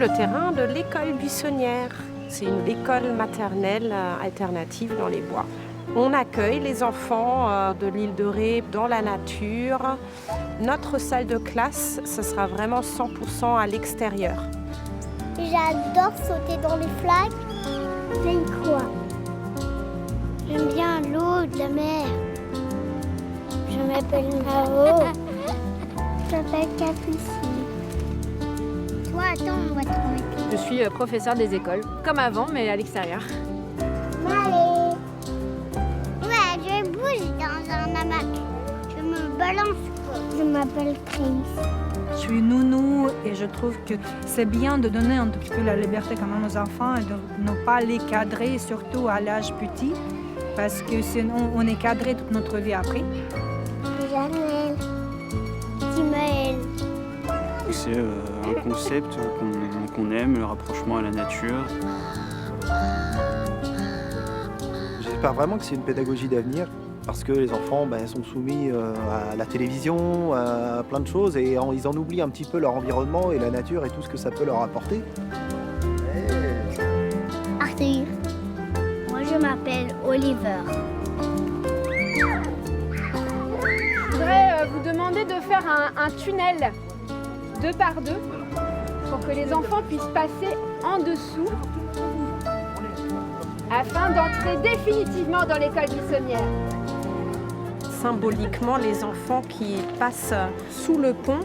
le terrain de l'école buissonnière. C'est une école maternelle alternative dans les bois. On accueille les enfants de l'île de Ré dans la nature. Notre salle de classe, ce sera vraiment 100% à l'extérieur. J'adore sauter dans les flaques. J'aime quoi? J'aime bien l'eau de la mer. Je m'appelle Mao. Je m'appelle Capucine. Toi, attends, on va trouver. Je suis professeure des écoles, comme avant, mais à l'extérieur. Allez. Ouais, je bouge dans un hamac. Je me balance. Je m'appelle Chris. Je suis nounou et je trouve que c'est bien de donner un tout petit peu la liberté quand même aux enfants et de ne pas les cadrer, surtout à l'âge petit, parce que sinon on est cadré toute notre vie après. Janelle. Timaël. C'est un concept qu'on aime, le rapprochement à la nature. J'espère vraiment que c'est une pédagogie d'avenir parce que les enfants sont soumis à la télévision, à plein de choses et ils en oublient un petit peu leur environnement et la nature et tout ce que ça peut leur apporter. Arthur. Moi, je m'appelle Oliver. Je voudrais vous demander de faire un tunnel 2 par 2 pour que les enfants puissent passer en dessous afin d'entrer définitivement dans l'école buissonnière. Symboliquement, les enfants qui passent sous le pont,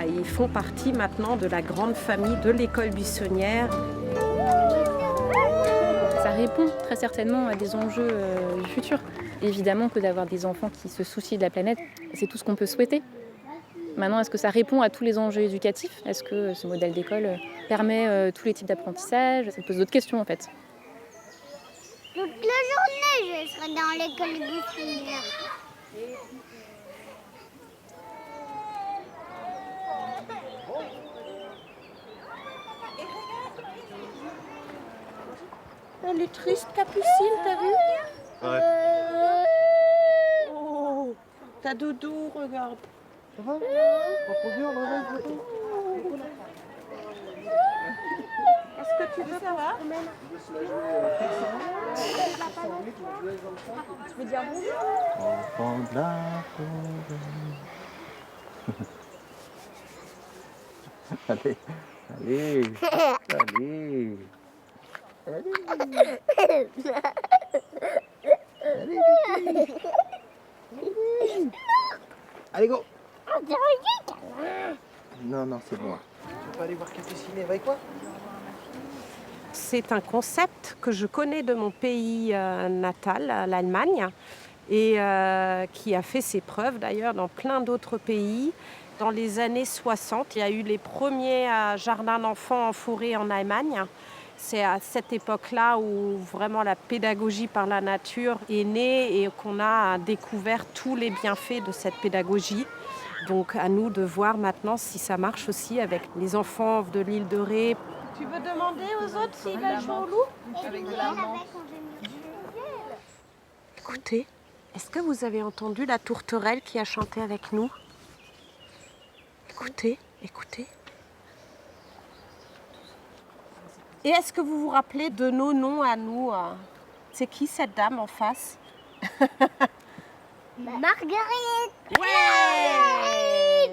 ils font partie maintenant de la grande famille de l'école buissonnière. Ça répond très certainement à des enjeux du futur. Évidemment que d'avoir des enfants qui se soucient de la planète, c'est tout ce qu'on peut souhaiter. Maintenant, est-ce que ça répond à tous les enjeux éducatifs? Est-ce que ce modèle d'école permet tous les types d'apprentissage? Ça pose d'autres questions en fait. Toute la journée, je serai dans l'école buissonnière. Elle est triste, Capucine, t'as vu? Ouais. Oh, t'as doudou, regarde. Ça va? Est-ce que tu veux savoir? Tu veux dire bonjour? Enfant de la forêt. Allez, allez, allez. Allez, go. Non, c'est moi. Tu veux pas aller voir Capucine avec quoi? C'est un concept que je connais de mon pays natal, l'Allemagne, et qui a fait ses preuves d'ailleurs dans plein d'autres pays. Dans les années 60, il y a eu les premiers jardins d'enfants en forêt en Allemagne. C'est à cette époque-là où vraiment la pédagogie par la nature est née et qu'on a découvert tous les bienfaits de cette pédagogie. Donc à nous de voir maintenant si ça marche aussi avec les enfants de l'île de Ré. Tu veux demander aux autres s'ils veulent jouer au loup? Avec de la menthe. Écoutez, est-ce que vous avez entendu la tourterelle qui a chanté avec nous? Écoutez, écoutez. Et est-ce que vous vous rappelez de nos noms à nous? C'est qui cette dame en face? Marguerite. Ouais!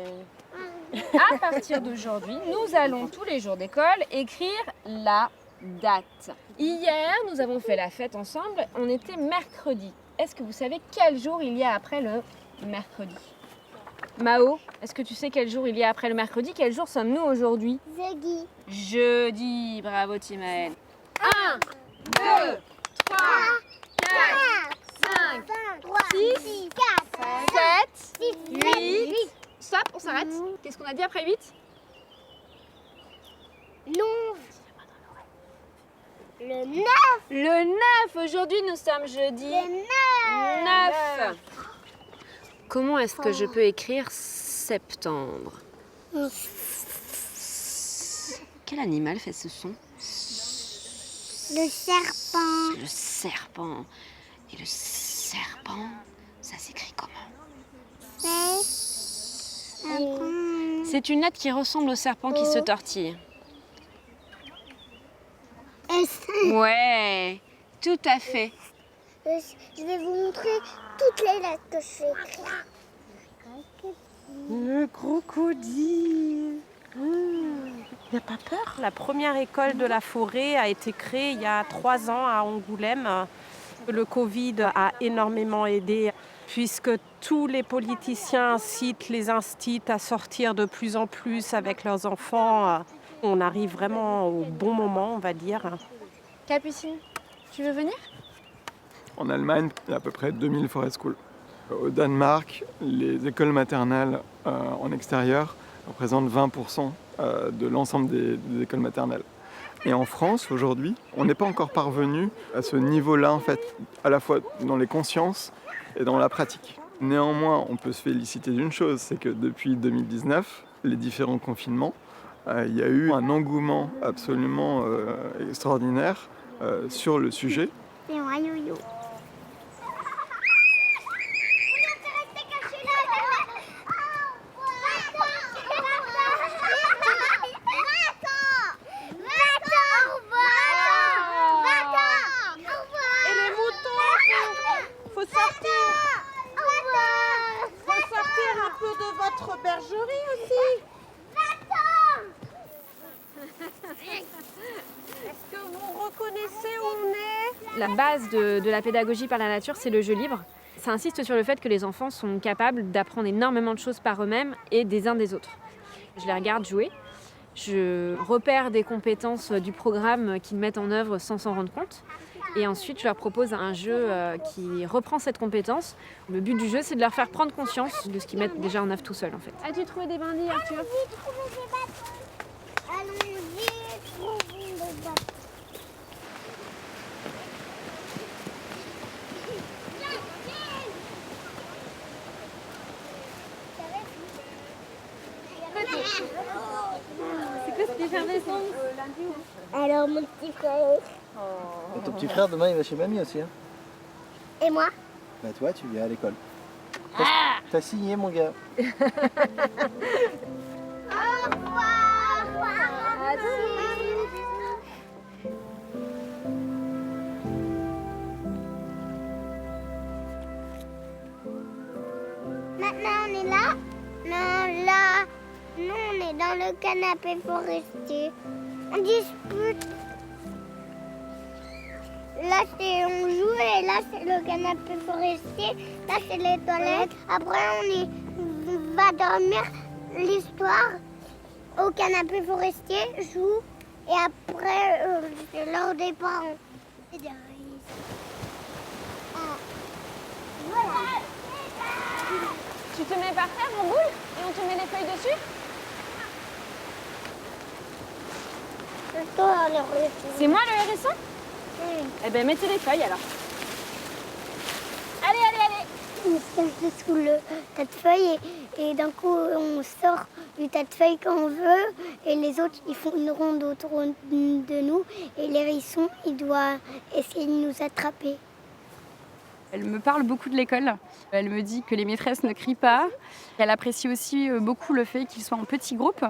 À partir d'aujourd'hui, nous allons tous les jours d'école écrire la date. Hier, nous avons fait la fête ensemble, on était mercredi. Est-ce que vous savez quel jour il y a après le mercredi? Mao, est-ce que tu sais quel jour il y a après le mercredi? Quel jour sommes-nous aujourd'hui? Jeudi. Jeudi, bravo Timaël. 1, 2, 3, 4, 5, 6, 7, 8. Stop, on s'arrête. Qu'est-ce qu'on a dit après 8? Non. Le 9. Le 9, aujourd'hui nous sommes jeudi Le 9. 9. Comment est-ce que je peux écrire septembre? Quel animal fait ce son? Le serpent. Le serpent. Et le serpent, ça s'écrit comment? C'est C'est une lettre qui ressemble au serpent qui se tortille. Ouais, tout à fait. Je vais vous montrer toutes les lettres que je fais écrire. Le crocodile. Il n'a pas peur. La première école de la forêt a été créée il y a 3 ans à Angoulême. Le Covid a énormément aidé puisque tous les politiciens incitent les instits à sortir de plus en plus avec leurs enfants. On arrive vraiment au bon moment, on va dire. Capucine, tu veux venir? En Allemagne, il y a à peu près 2000 forest schools. Au Danemark, les écoles maternelles en extérieur représentent 20% de l'ensemble des écoles maternelles. Et en France, aujourd'hui, on n'est pas encore parvenu à ce niveau-là, en fait, à la fois dans les consciences et dans la pratique. Néanmoins, on peut se féliciter d'une chose, c'est que depuis 2019, les différents confinements, il y a eu un engouement absolument extraordinaire sur le sujet. C'est un yo-yo. La base de la pédagogie par la nature, c'est le jeu libre. Ça insiste sur le fait que les enfants sont capables d'apprendre énormément de choses par eux-mêmes et des uns des autres. Je les regarde jouer, je repère des compétences du programme qu'ils mettent en œuvre sans s'en rendre compte. Et ensuite, je leur propose un jeu qui reprend cette compétence. Le but du jeu, c'est de leur faire prendre conscience de ce qu'ils mettent déjà en œuvre tout seuls, en fait. As-tu trouvé des brindilles, Arthur? Allons-y, trouvons des bâtons. C'est quoi cette effervescence? Alors, mon petit frère. Et ton petit frère, demain, il va chez mamie aussi. Hein. Et moi? Bah toi, tu viens à l'école. T'as signé, mon gars. Au revoir. Maintenant, on est là. Non, là. Nous, on est dans le canapé forestier. On dispute. Là, on joue et là, c'est le canapé forestier. Là, c'est les toilettes. Après, on va dormir l'histoire au canapé forestier, joue. Et après, c'est l'heure des parents. Voilà. Tu te mets par terre en boule et on te met les feuilles dessus? C'est moi le hérisson? Eh ben mettez les feuilles alors. Allez, allez, allez! On se cache sous le tas de feuilles et d'un coup on sort du tas de feuilles quand on veut et les autres ils font une ronde autour de nous et l'hérisson il doit essayer de nous attraper. Elle me parle beaucoup de l'école. Elle me dit que les maîtresses ne crient pas. Elle apprécie aussi beaucoup le fait qu'ils soient en petits groupes.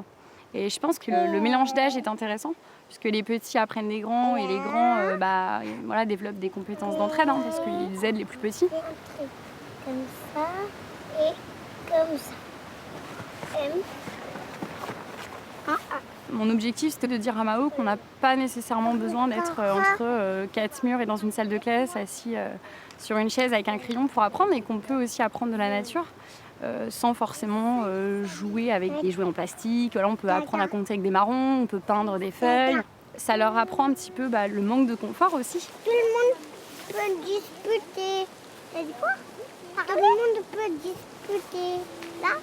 Et je pense que le mélange d'âge est intéressant, puisque les petits apprennent des grands et les grands voilà, développent des compétences d'entraide, hein, parce qu'ils aident les plus petits. Et un truc comme ça et comme ça. Mon objectif, c'était de dire à Mao qu'on n'a pas nécessairement besoin d'être entre 4 murs et dans une salle de classe, assis sur une chaise avec un crayon pour apprendre, et qu'on peut aussi apprendre de la nature. Sans forcément jouer avec des jouets en plastique. Là, on peut apprendre à compter avec des marrons, on peut peindre des feuilles. Ça leur apprend un petit peu le manque de confort aussi. Tout le monde peut discuter. T'as dit quoi? Tout le monde peut discuter. Là,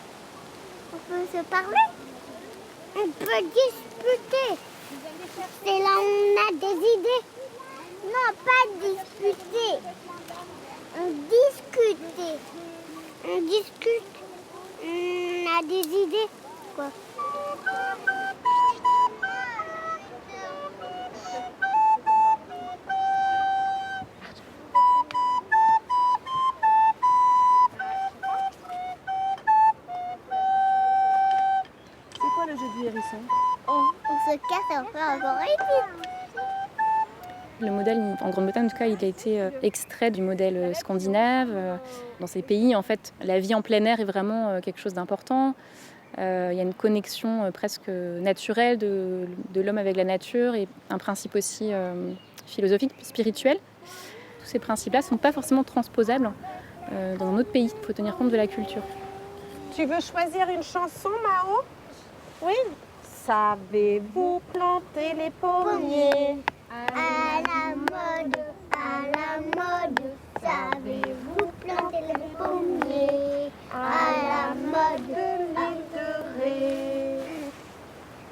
on peut se parler. On peut discuter. C'est là où on a des idées. Non, pas discuter. On discute. On discute, on a des idées, quoi. C'est quoi le jeu du hérisson? On se casse et on fait encore vite. Le modèle, en Grande-Bretagne en tout cas, il a été extrait du modèle scandinave. Dans ces pays, en fait, la vie en plein air est vraiment quelque chose d'important. Il y a une connexion presque naturelle de l'homme avec la nature et un principe aussi philosophique, spirituel. Tous ces principes-là ne sont pas forcément transposables dans un autre pays. Il faut tenir compte de la culture. Tu veux choisir une chanson, Mao? Oui. Savez-vous planter les pommiers? À la mode, savez-vous planter les pommiers? À la mode,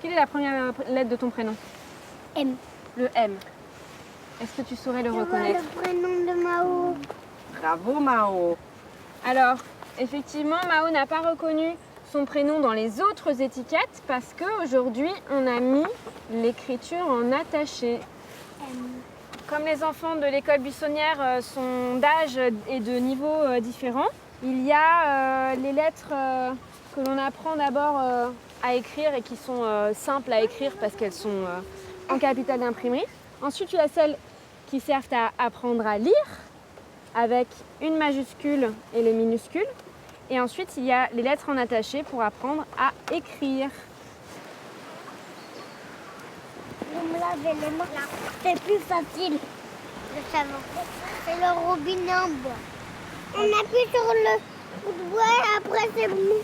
Quelle est la première lettre de ton prénom? M. Le M. Est-ce que tu saurais le reconnaître? Le prénom de Mao. Bravo, Mao. Alors, effectivement, Mao n'a pas reconnu son prénom dans les autres étiquettes parce qu'aujourd'hui, on a mis l'écriture en attaché. Comme les enfants de l'école buissonnière sont d'âge et de niveau différents, il y a les lettres que l'on apprend d'abord à écrire et qui sont simples à écrire parce qu'elles sont en capitale d'imprimerie. Ensuite, il y a celles qui servent à apprendre à lire avec une majuscule et les minuscules. Et ensuite, il y a les lettres en attaché pour apprendre à écrire. Je me laver les mains, c'est plus facile. Le savon, c'est le robinet en bois. On appuie sur le bout de bois et après c'est bon.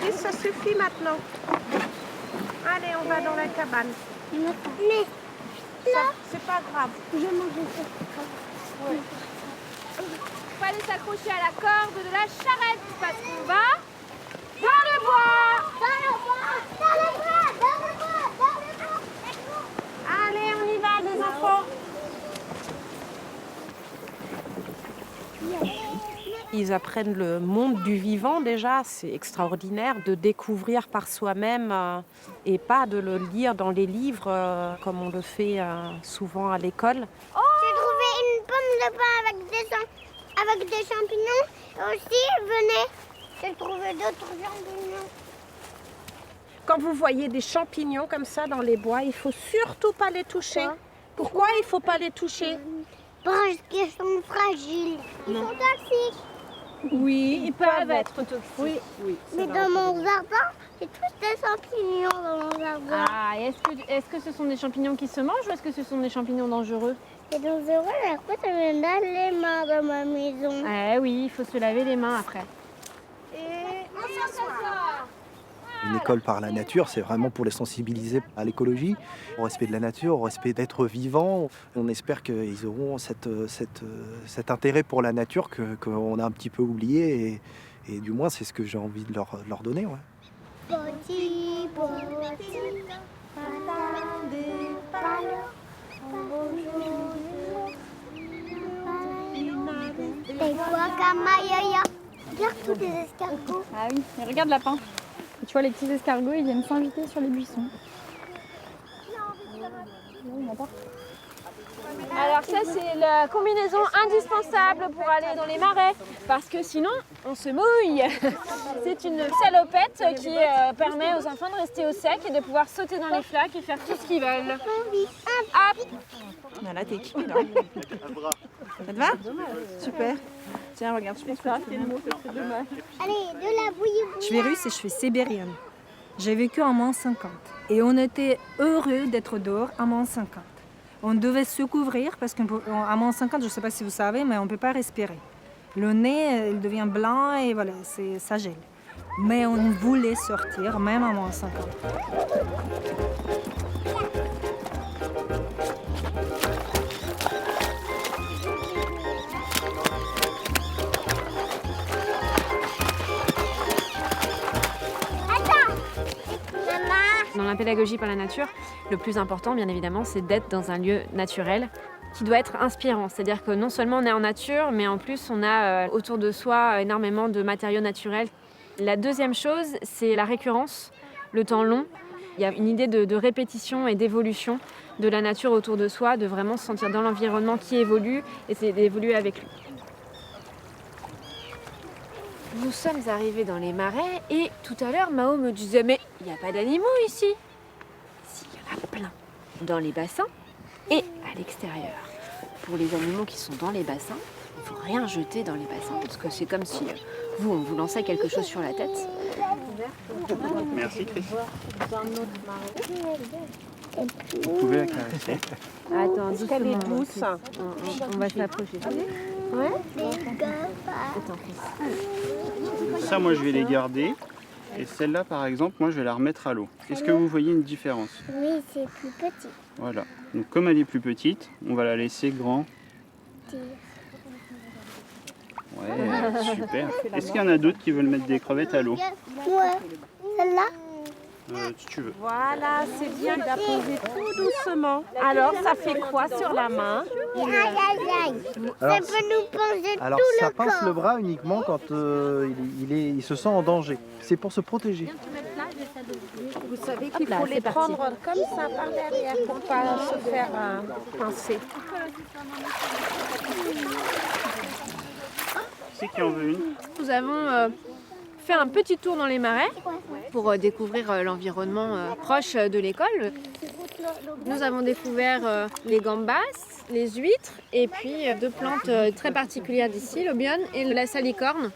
Et ça suffit maintenant. Allez, on va dans la cabane. Mais C'est pas grave. je mange ça. Ouais. Il fallait s'accrocher à la corde de la charrette parce qu'on va dans le bois. Allez, on y va, les enfants. Ils apprennent le monde du vivant déjà, c'est extraordinaire de découvrir par soi-même et pas de le lire dans les livres comme on le fait souvent à l'école. J'ai trouvé une pomme de pain avec des champignons. Et aussi, venez, j'ai trouvé d'autres champignons. Quand vous voyez des champignons comme ça dans les bois, il faut surtout pas les toucher. Pourquoi il faut pas les toucher? Parce qu'ils sont fragiles. Ils sont toxiques. Oui, ils peuvent être toxiques. Oui. Mais dans mon jardin, j'ai tous des champignons dans mon jardin. Ah, et est-ce que ce sont des champignons qui se mangent ou est-ce que ce sont des champignons dangereux? C'est dangereux, mais après, ça me donne les mains dans ma maison. Eh oui, il faut se laver les mains après. Une école par la nature, c'est vraiment pour les sensibiliser à l'écologie, au respect de la nature, au respect d'être vivant. On espère qu'ils auront cet intérêt pour la nature qu'on a un petit peu oublié et du moins c'est ce que j'ai envie de leur donner. Ouais. Petit, regarde tous les escargots. Ah oui, mais regarde le lapin. Et tu vois, les petits escargots, ils viennent s'inviter sur les buissons. Alors ça, c'est la combinaison indispensable pour aller dans les marais, parce que sinon, on se mouille. C'est une salopette qui permet aux enfants de rester au sec et de pouvoir sauter dans les flaques et faire tout ce qu'ils veulent. Hop. Là, t'es équipée, là. Ça te va? Super. Tiens, regarde, je pense que Allez, de la bouillie. Je suis russe et je suis sibérienne. J'ai vécu en moins 50 et on était heureux d'être dehors à moins 50. On devait se couvrir parce qu'à moins 50, je ne sais pas si vous savez, mais on ne peut pas respirer. Le nez, il devient blanc et voilà, ça gèle. Mais on voulait sortir, même à moins 50. Dans la pédagogie par la nature, le plus important, bien évidemment, c'est d'être dans un lieu naturel qui doit être inspirant. C'est-à-dire que non seulement on est en nature, mais en plus on a autour de soi énormément de matériaux naturels. La deuxième chose, c'est la récurrence, le temps long. Il y a une idée de répétition et d'évolution de la nature autour de soi, de vraiment se sentir dans l'environnement qui évolue et c'est d'évoluer avec lui. Nous sommes arrivés dans les marais et tout à l'heure, Mao me disait « Mais il n'y a pas d'animaux ici !» Si, il y en à plein dans les bassins et à l'extérieur. Pour les animaux qui sont dans les bassins, il ne faut rien jeter dans les bassins parce que c'est comme si on vous lançait quelque chose sur la tête. Merci Chris. Vous pouvez la caresser. Attends, Est-ce qu'elle est douce? On va s'approcher. Ça, moi, je vais les garder. Et celle-là, par exemple, moi, je vais la remettre à l'eau. Est-ce que vous voyez une différence? Oui, c'est plus petit. Voilà. Donc, comme elle est plus petite, on va la laisser grand. Ouais, super. Est-ce qu'il y en a d'autres qui veulent mettre des crevettes à l'eau? Ouais. Celle-là? Si tu veux. Voilà, c'est bien. Il va poser tout doucement. Alors, ça fait quoi sur la main? Aïe, aïe, aïe. Ça peut nous poser Alors tout ça le pince corps. le bras uniquement quand il se sent en danger. C'est pour se protéger. Vous savez qu'il faut les prendre comme ça par derrière pour pas se faire pincer. Qui c'est qui en veut une? Nous avons fait un petit tour dans les marais pour découvrir l'environnement proche de l'école. Nous avons découvert les gambas, les huîtres et puis deux plantes très particulières d'ici, l'obione et la salicorne.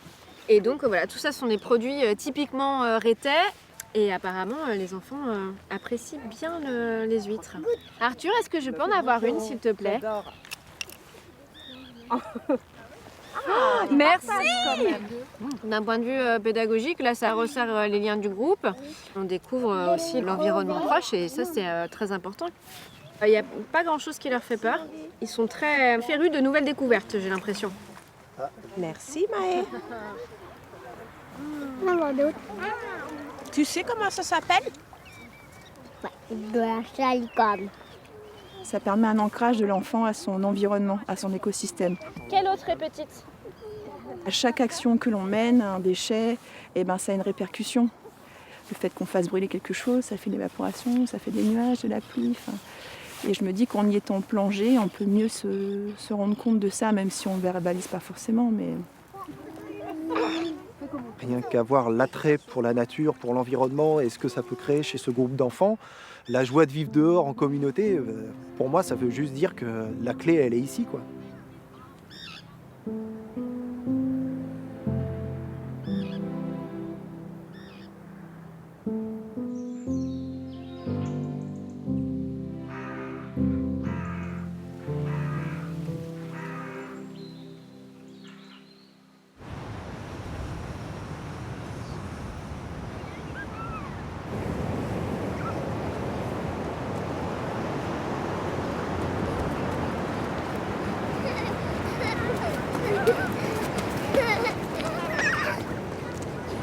Et donc voilà, tout ça sont des produits typiquement rétais et apparemment les enfants apprécient bien les huîtres. Arthur, est-ce que je peux en avoir une s'il te plaît? Merci. D'un point de vue pédagogique, là ça resserre les liens du groupe. On découvre aussi l'environnement proche et ça c'est très important. Il n'y a pas grand-chose qui leur fait peur. Ils sont très férus de nouvelles découvertes, j'ai l'impression. Merci Maë. On en a d'autres. Tu sais comment ça s'appelle? De la salicorne. Ça permet un ancrage de l'enfant à son environnement, à son écosystème. Quelle autre est petite? À chaque action que l'on mène, un déchet, ça a une répercussion. Le fait qu'on fasse brûler quelque chose, ça fait l'évaporation, ça fait des nuages, de la pluie. Et je me dis qu'en y étant plongé, on peut mieux se rendre compte de ça, même si on ne le verbalise pas forcément. Mais... Rien qu'à voir l'attrait pour la nature, pour l'environnement et ce que ça peut créer chez ce groupe d'enfants, la joie de vivre dehors en communauté, pour moi ça veut juste dire que la clé elle est ici, quoi.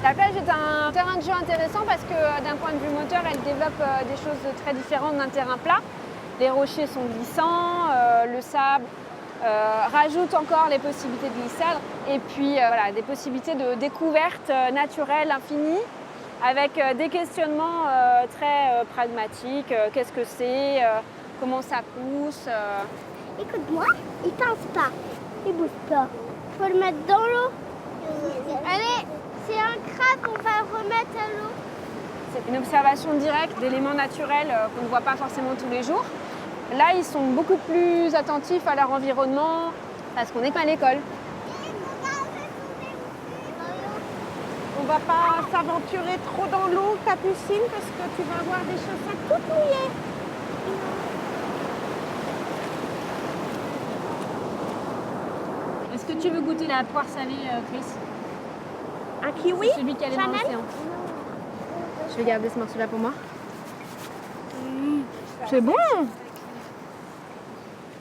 La plage est un terrain de jeu intéressant parce que d'un point de vue moteur, elle développe des choses très différentes d'un terrain plat. Les rochers sont glissants, le sable rajoute encore les possibilités de glissade et puis voilà, des possibilités de découverte naturelle infinie avec des questionnements très pragmatiques. Qu'est-ce que c'est? Comment ça pousse? Écoute-moi, il pense pas. Il bouge pas. Faut le mettre dans l'eau. Allez, c'est un crabe qu'on va remettre à l'eau. C'est une observation directe d'éléments naturels qu'on ne voit pas forcément tous les jours. Là, ils sont beaucoup plus attentifs à leur environnement parce qu'on n'est pas à l'école. On va pas s'aventurer trop dans l'eau, Capucine, parce que tu vas avoir des chaussettes toutes mouillées. Est-ce que tu veux goûter la poire salée, Chris? Un kiwi? C'est celui qui allait dans l'océan. Je vais garder ce morceau-là pour moi. C'est bon!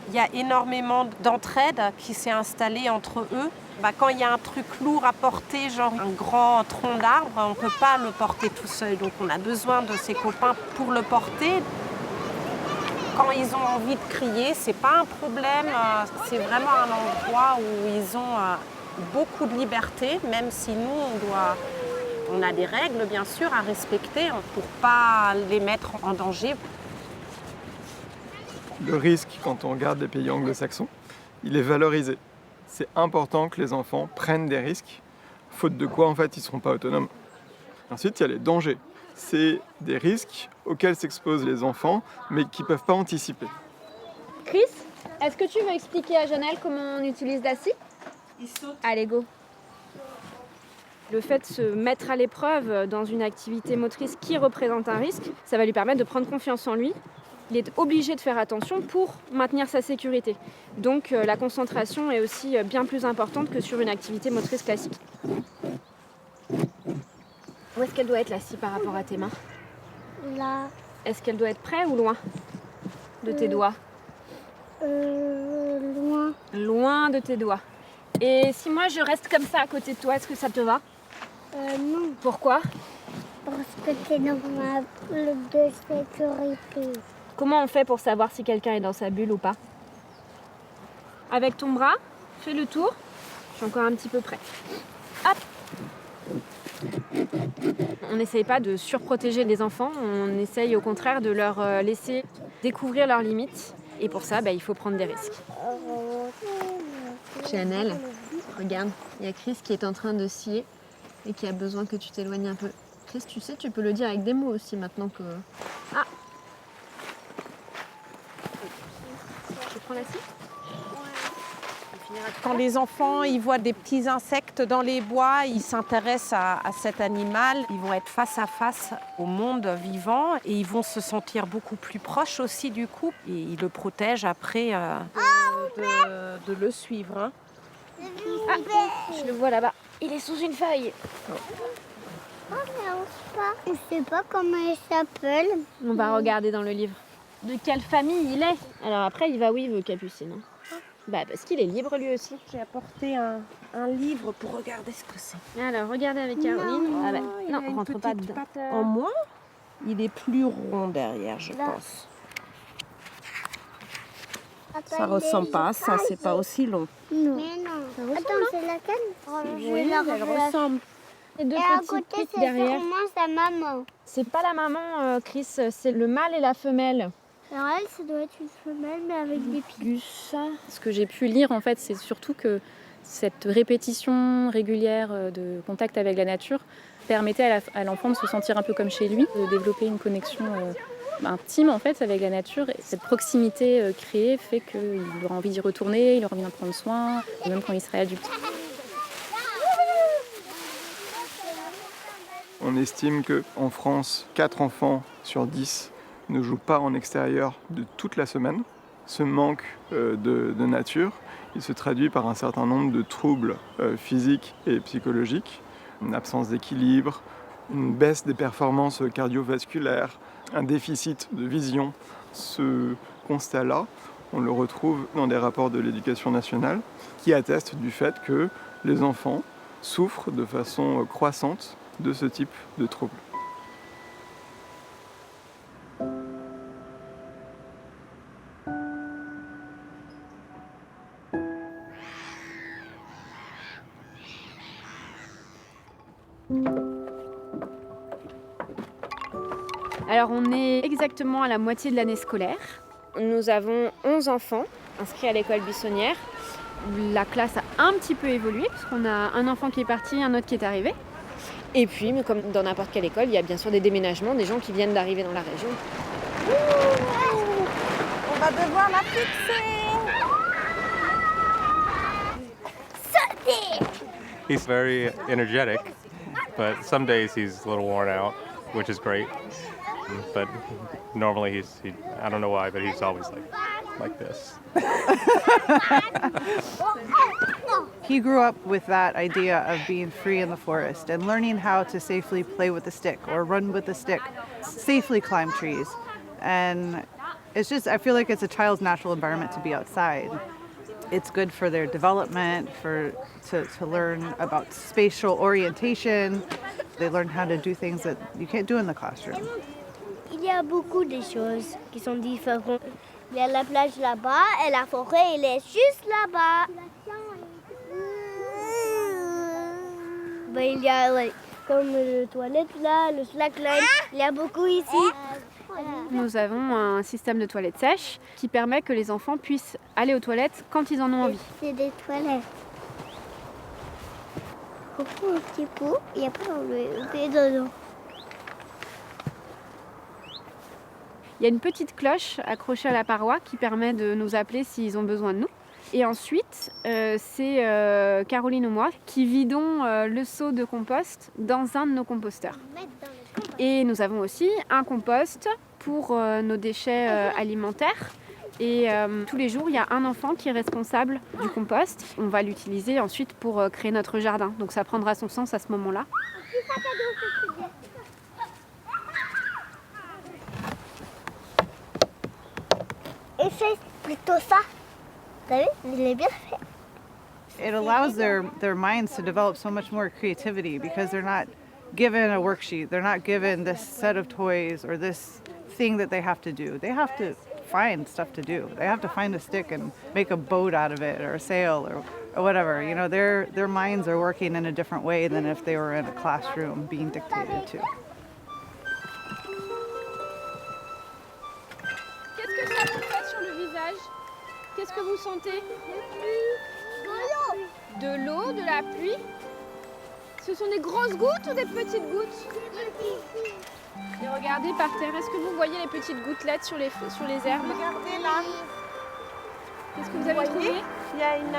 Il y a énormément d'entraide qui s'est installée entre eux. Quand il y a un truc lourd à porter, genre un grand tronc d'arbre, on ne peut pas le porter tout seul. Donc on a besoin de ses copains pour le porter. Quand ils ont envie de crier, c'est pas un problème. C'est vraiment un endroit où ils ont beaucoup de liberté, même si nous, on a des règles bien sûr à respecter pour pas les mettre en danger. Le risque, quand on regarde les pays anglo-saxons, il est valorisé. C'est important que les enfants prennent des risques, faute de quoi, en fait, ils ne seront pas autonomes. Ensuite, il y a les dangers. c'est des risques auxquels s'exposent les enfants, mais qu'ils ne peuvent pas anticiper. Chris, est-ce que tu veux expliquer à Jonelle comment on utilise la scie ? Allez, go. Le fait de se mettre à l'épreuve dans une activité motrice qui représente un risque, ça va lui permettre de prendre confiance en lui. Il est obligé de faire attention pour maintenir sa sécurité. Donc la concentration est aussi bien plus importante que sur une activité motrice classique. Où est-ce qu'elle doit être la scie par rapport à tes mains ? Là. Est-ce qu'elle doit être près ou loin de tes doigts ? Loin. Loin de tes doigts. Et si moi je reste comme ça à côté de toi, est-ce que ça te va ? Non. Pourquoi ? Parce que t'es dans ma bulle de sécurité. Comment on fait pour savoir si quelqu'un est dans sa bulle ou pas ? Avec ton bras, fais le tour. Je suis encore un petit peu près. Hop ! On n'essaye pas de surprotéger les enfants, on essaye au contraire de leur laisser découvrir leurs limites. Et pour ça, il faut prendre des risques. Chanel, regarde, il y a Chris qui est en train de scier et qui a besoin que tu t'éloignes un peu. Chris, tu sais, tu peux le dire avec des mots aussi maintenant que... Ah ! Tu prends la scie ? Quand les enfants ils voient des petits insectes dans les bois, ils s'intéressent à cet animal. Ils vont être face à face au monde vivant et ils vont se sentir beaucoup plus proches aussi du coup. Et ils le protègent après de le suivre. Hein. Ah, je le vois là-bas. Il est sous une feuille. Je ne sais pas comment il s'appelle. On va regarder dans le livre. De quelle famille il est ? Alors après, il va où il veut, Capucine. Parce qu'il est libre lui aussi. J'ai apporté un livre pour regarder ce que c'est. Alors, regardez avec Caroline. Non, on rentre pas dedans. En moins, il est plus rond derrière, je pense. Ça ressemble pas à ça, c'est pas aussi long. Non. Mais non. Attends, c'est laquelle ? Oui, elle ressemble. Et deux à petits côté, pics c'est derrière. sûrement sa maman. C'est pas la maman, Chris, c'est le mâle et la femelle. Alors elle, ça doit être une femelle, mais avec des pics. Ce que j'ai pu lire, en fait, c'est surtout que cette répétition régulière de contact avec la nature permettait à l'enfant de se sentir un peu comme chez lui, de développer une connexion intime en fait avec la nature. Et cette proximité créée fait qu'il aura envie d'y retourner, il aura envie d'en prendre soin, même quand il serait adulte. On estime qu'en France, 4 enfants sur 10 ne jouent pas en extérieur de toute la semaine. Ce manque de nature, il se traduit par un certain nombre de troubles physiques et psychologiques, une absence d'équilibre, une baisse des performances cardiovasculaires, un déficit de vision. Ce constat-là, on le retrouve dans des rapports de l'Éducation nationale qui attestent du fait que les enfants souffrent de façon croissante de ce type de troubles. Alors on est exactement à la moitié de l'année scolaire. Nous avons 11 enfants inscrits à l'école buissonnière. La classe a un petit peu évolué parce qu'on a un enfant qui est parti, un autre qui est arrivé. Et puis, comme dans n'importe quelle école, il y a bien sûr des déménagements, des gens qui viennent d'arriver dans la région. On va devoir la fixer. He's very energetic, but some days he's a little worn out, which is great. But normally I don't know why, but he's always like this. He grew up with that idea of being free in the forest and learning how to safely play with the stick or run with the stick, safely climb trees. And it's just, I feel like it's a child's natural environment to be outside. It's good for their development, to learn about spatial orientation. They learn how to do things that you can't do in the classroom. Il y a beaucoup de choses qui sont différentes. Il y a la plage là-bas et la forêt, elle est juste là-bas. Il y a comme le toilette là, le slackline, il y a beaucoup ici. Nous avons un système de toilettes sèches qui permet que les enfants puissent aller aux toilettes quand ils en ont envie. C'est des toilettes. Coucou un petit pot, il n'y a pas le pied dedans. Il y a une petite cloche accrochée à la paroi qui permet de nous appeler s'ils ont besoin de nous. Et ensuite, c'est Caroline ou moi qui vidons le seau de compost dans un de nos composteurs. Et nous avons aussi un compost pour nos déchets alimentaires. Et tous les jours, il y a un enfant qui est responsable du compost. On va l'utiliser ensuite pour créer notre jardin. Donc ça prendra son sens à ce moment-là. Et c'est plutôt ça. T'as vu? Il est bien fait. It allows their minds to develop so much more creativity because they're not given a worksheet. They're not given this set of toys or this thing that they have to do. They have to find stuff to do. They have to find a stick and make a boat out of it or a sail or whatever. You know, their minds are working in a different way than if they were in a classroom being dictated to. Qu'est-ce que ça vous fait sur le visage? Qu'est-ce que vous sentez? De l'eau, de la pluie. Ce sont des grosses gouttes ou des petites gouttes? Et regardez par terre, est-ce que vous voyez les petites gouttelettes sur les herbes? Regardez là. Qu'est-ce que vous avez trouvé? Il y a une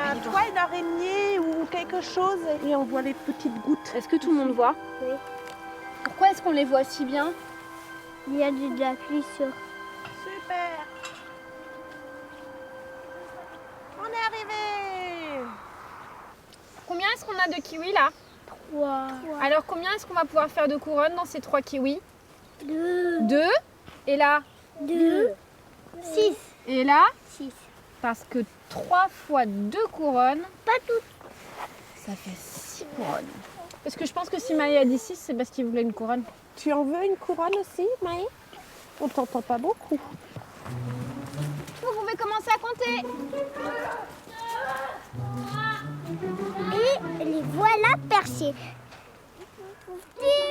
araignée ou quelque chose et on voit les petites gouttes. Est-ce que tout le monde voit? Oui. Pourquoi est-ce qu'on les voit si bien? Il y a de la pluie sur. Super. On est arrivé. Combien est-ce qu'on a de kiwis là? 3. Alors combien est-ce qu'on va pouvoir faire de couronnes dans ces 3 kiwis? 2. 2. Et là? 2. 6. Et là? 6. Parce que 3 fois 2 couronnes, Pas toutes. ça fait 6 couronnes. Parce que je pense que si Maë a dit 6, c'est parce qu'il voulait une couronne. Tu en veux une couronne aussi, Maë? On t'entend pas beaucoup. Vous pouvez commencer à compter. Et les voilà perchés.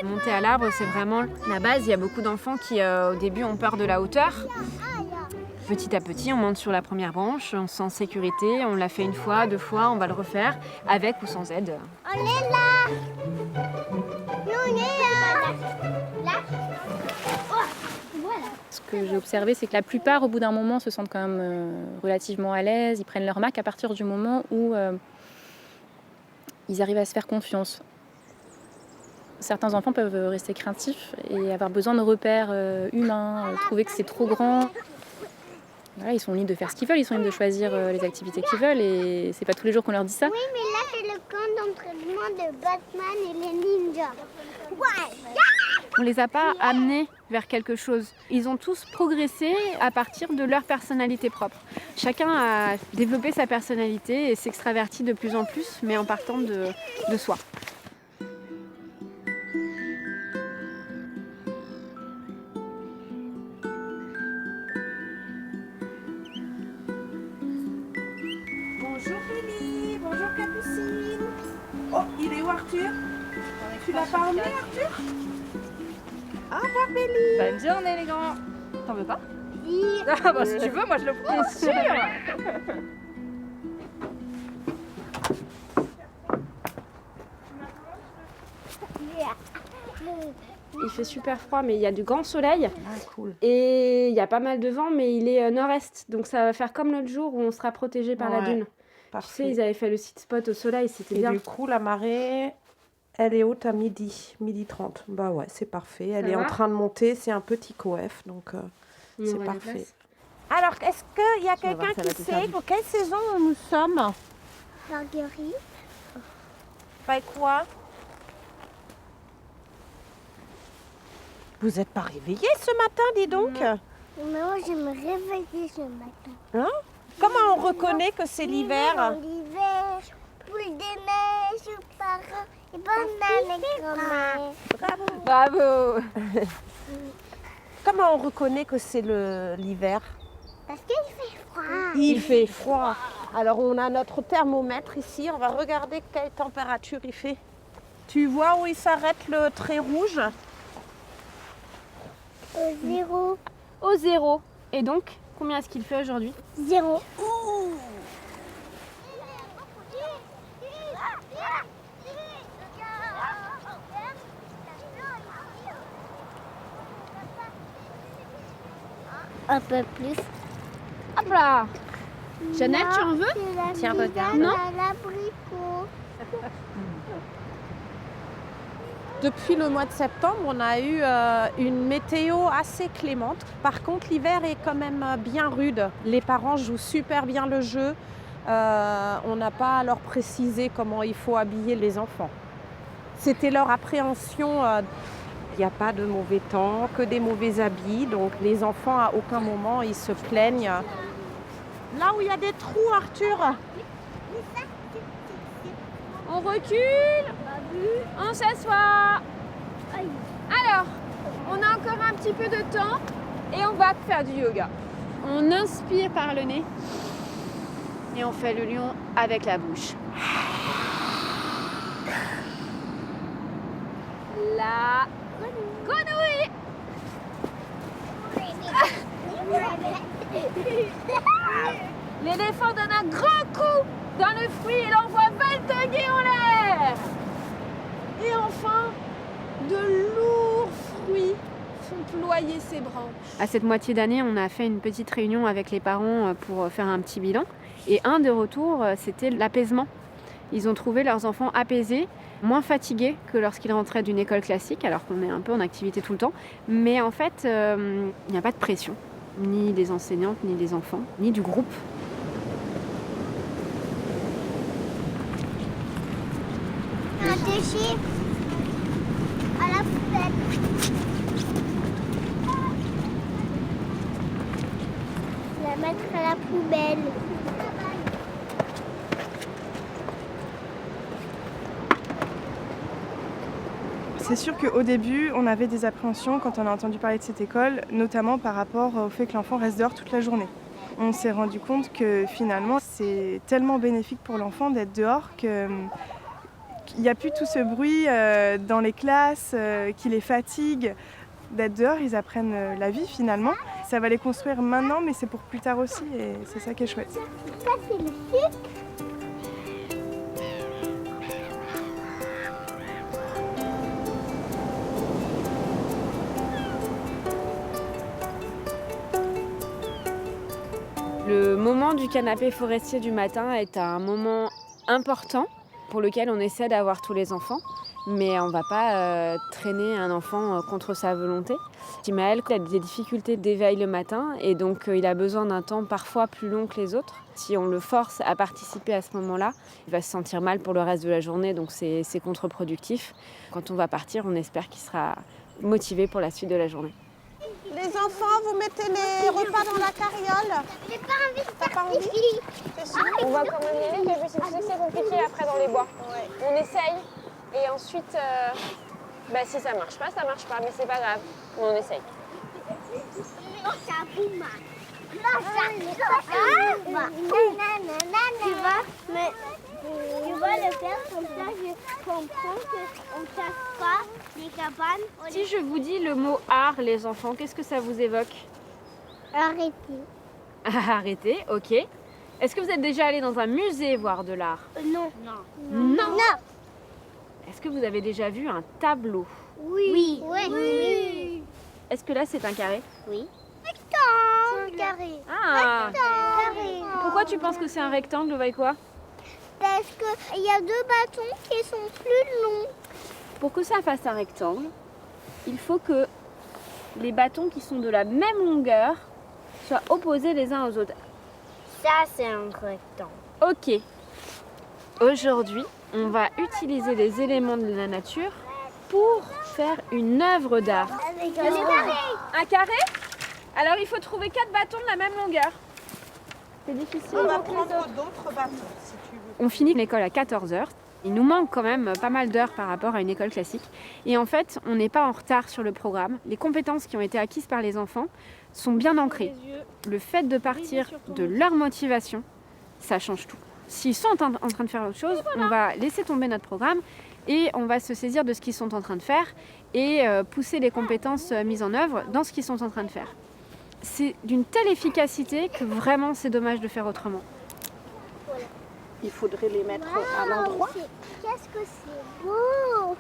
Monter à l'arbre, c'est vraiment la base. Il y a beaucoup d'enfants qui, au début, ont peur de la hauteur. Petit à petit, on monte sur la première branche, on se sent en sécurité. On l'a fait une fois, 2 fois, on va le refaire, avec ou sans aide. On est là. Nous, on est là. Là. Oh, voilà. Ce que j'ai observé, c'est que la plupart, au bout d'un moment, se sentent quand même relativement à l'aise. Ils prennent leur marque à partir du moment où ils arrivent à se faire confiance. Certains enfants peuvent rester craintifs et avoir besoin de repères humains, trouver que c'est trop grand. Voilà, ils sont libres de faire ce qu'ils veulent, ils sont libres de choisir les activités qu'ils veulent et c'est pas tous les jours qu'on leur dit ça. Oui, mais là, c'est le camp d'entraînement de Batman et les ninjas. Ouais. On les a pas amenés vers quelque chose. Ils ont tous progressé à partir de leur personnalité propre. Chacun a développé sa personnalité et s'extravertit de plus en plus, mais en partant de soi. Bonjour Billy, bonjour Capucine. Oh, il est où Arthur? Tu l'as pas emmené Arthur? Au revoir Billy. Bonne journée les grands. T'en veux pas? Oui. Ah bah si tu veux, moi je le prends, sûr. Il fait super froid, mais il y a du grand soleil. Ah, cool. Et il y a pas mal de vent, mais il est nord-est. Donc ça va faire comme l'autre jour où on sera protégé par la Ouais, dune. Parfait. Tu sais, ils avaient fait le site spot au soleil, c'était Et bien. du coup, la marée, elle est haute à midi 30. Bah ouais, c'est parfait. Elle est en va train de monter, c'est un petit coef, donc On c'est aura des parfait. places. Alors, est-ce qu'il y a On va voir, quelqu'un ça va qui te sait faire pour quelle saison nous sommes? Marguerite. Bah quoi? Vous n'êtes pas réveillés ce matin, dis donc? Mais moi, je me réveillais ce matin. Comment on reconnaît que c'est l'hiver? L'hiver, boule de neige, parents et banane et grand-mère. Bravo. Comment on reconnaît que c'est l'hiver? Parce qu'il fait froid. Il fait froid. Alors on a notre thermomètre ici, on va regarder quelle température il fait. Tu vois où il s'arrête le trait rouge? Au 0. Au 0. Et donc, combien est-ce qu'il fait aujourd'hui? 0. Un peu plus. Hop là. Jeannette, tu en veux? Tiens, regarde. Non. L'abricot. Depuis le mois de septembre, on a eu une météo assez clémente. Par contre, l'hiver est quand même bien rude. Les parents jouent super bien le jeu. On n'a pas à leur préciser comment il faut habiller les enfants. C'était leur appréhension. Il n'y a pas de mauvais temps, que des mauvais habits. Donc les enfants, à aucun moment, ils se plaignent. Là où il y a des trous, Arthur. On recule. On s'assoit. Alors, on a encore un petit peu de temps et on va faire du yoga. On inspire par le nez et on fait le lion avec la bouche. La grenouille. L'éléphant donne un grand coup dans le fruit et l'envoie valteguer en l'air. Et enfin, de lourds fruits font ployer ses branches. À cette moitié d'année, on a fait une petite réunion avec les parents pour faire un petit bilan. Et un des retours, c'était l'apaisement. Ils ont trouvé leurs enfants apaisés, moins fatigués que lorsqu'ils rentraient d'une école classique, alors qu'on est un peu en activité tout le temps. Mais en fait, il n'y a pas de pression, ni des enseignantes, ni des enfants, ni du groupe. Un déchet à la poubelle. La mettre à la poubelle. C'est sûr qu'au début, on avait des appréhensions quand on a entendu parler de cette école, notamment par rapport au fait que l'enfant reste dehors toute la journée. On s'est rendu compte que finalement, c'est tellement bénéfique pour l'enfant d'être dehors qu'il n'y a plus tout ce bruit dans les classes qui les fatigue. D'être dehors, ils apprennent la vie finalement. Ça va les construire maintenant, mais c'est pour plus tard aussi et c'est ça qui est chouette. Ça, c'est le sucre. Le moment du canapé forestier du matin est un moment important pour lequel on essaie d'avoir tous les enfants, mais on ne va pas traîner un enfant contre sa volonté. Timaël a des difficultés d'éveil le matin et donc il a besoin d'un temps parfois plus long que les autres. Si on le force à participer à ce moment-là, il va se sentir mal pour le reste de la journée, donc c'est contre-productif. Quand on va partir, on espère qu'il sera motivé pour la suite de la journée. Les enfants, vous mettez les repas dans la carriole. J'ai pas envie. T'as pas envie? C'est sûr? On va quand même y aller, mais c'est compliqué après dans les bois. Ouais. On essaye et ensuite, si ça marche pas, mais c'est pas grave. On essaye. Tu vas le faire comme ça, je comprends qu'on ne casse pas les cabanes. Si je vous dis le mot art, les enfants, qu'est-ce que ça vous évoque? Arrêtez. Arrêtez, ok. Est-ce que vous êtes déjà allé dans un musée voir de l'art? Non. Non. Est-ce que vous avez déjà vu un tableau? Oui. Est-ce que là c'est un carré? Oui. Rectangle. Carré. Ah. Carré. Pourquoi tu penses que c'est un rectangle, quoi? Parce qu'il y a deux bâtons qui sont plus longs. Pour que ça fasse un rectangle, il faut que les bâtons qui sont de la même longueur soient opposés les uns aux autres. Ça, c'est un rectangle. Ok. Aujourd'hui, on va utiliser les éléments de la nature pour faire une œuvre d'art. Un carré. Un carré? Alors il faut trouver 4 bâtons de la même longueur. C'est difficile. On va prendre d'autres bâtons si tu veux. On finit l'école à 14h. Il nous manque quand même pas mal d'heures par rapport à une école classique. Et en fait, on n'est pas en retard sur le programme. Les compétences qui ont été acquises par les enfants sont bien ancrées. Le fait de partir de leur motivation, ça change tout. S'ils sont en train de faire autre chose, on va laisser tomber notre programme et on va se saisir de ce qu'ils sont en train de faire et pousser les compétences mises en œuvre dans ce qu'ils sont en train de faire. C'est d'une telle efficacité que vraiment c'est dommage de faire autrement. Il faudrait les mettre à l'endroit. Qu'est-ce que c'est beau!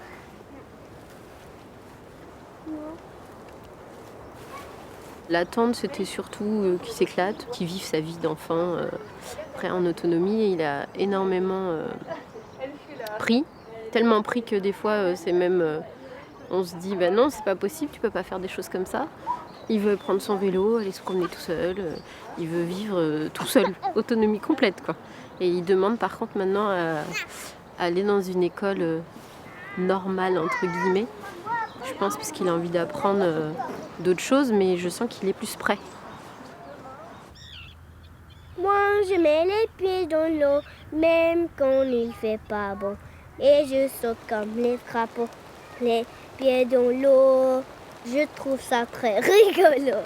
L'attente, c'était surtout qu'il s'éclate, qu'il vive sa vie d'enfant. Après, en autonomie, il a énormément pris. Tellement pris que des fois, c'est même... on se dit, non, c'est pas possible, tu peux pas faire des choses comme ça. Il veut prendre son vélo, aller se promener tout seul. Il veut vivre tout seul, autonomie complète, quoi. Et il demande par contre maintenant à aller dans une école normale, entre guillemets. Je pense parce qu'il a envie d'apprendre d'autres choses, mais je sens qu'il est plus prêt. Moi, je mets les pieds dans l'eau, même quand il fait pas bon. Et je saute comme les crapauds, les pieds dans l'eau. Je trouve ça très rigolo.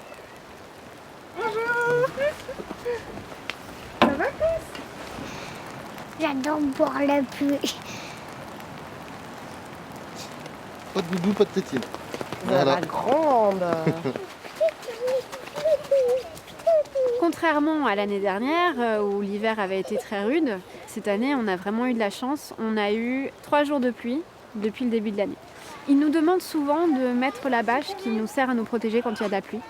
Bonjour. Ça va, Cos? J'adore boire la pluie. Pas de doudou, pas de tétine. La grande. Contrairement à l'année dernière, où l'hiver avait été très rude, cette année, on a vraiment eu de la chance. On a eu 3 jours de pluie depuis le début de l'année. Ils nous demandent souvent de mettre la bâche qui nous sert à nous protéger quand il y a de la pluie.